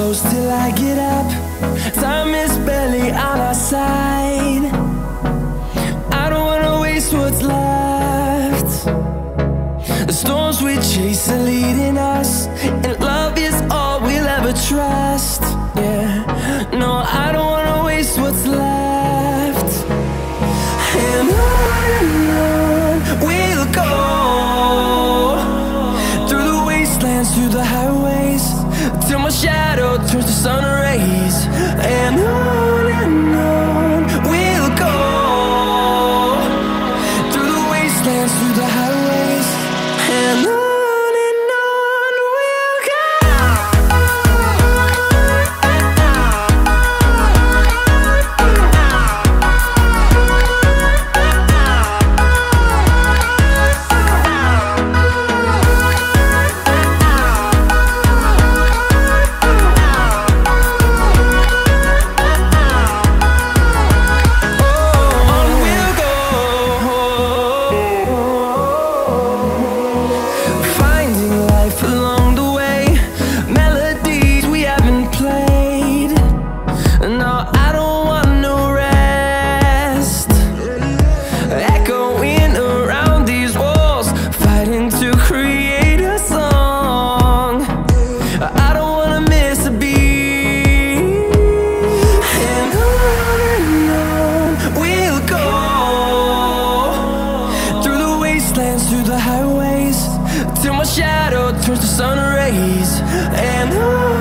close till I get up. Time is barely on our side. I don't wanna waste what's left. The storms we chase are leading us, and love is all we'll ever trust. Yeah, no, I don't wanna waste what's left. And on we'll go, through the wastelands, through the highways, till my shadow turns to sun rays. And on we'll go, through the wastelands, through the highways, and on we'll go. Through the highways, till my shadow turns to sun rays. And on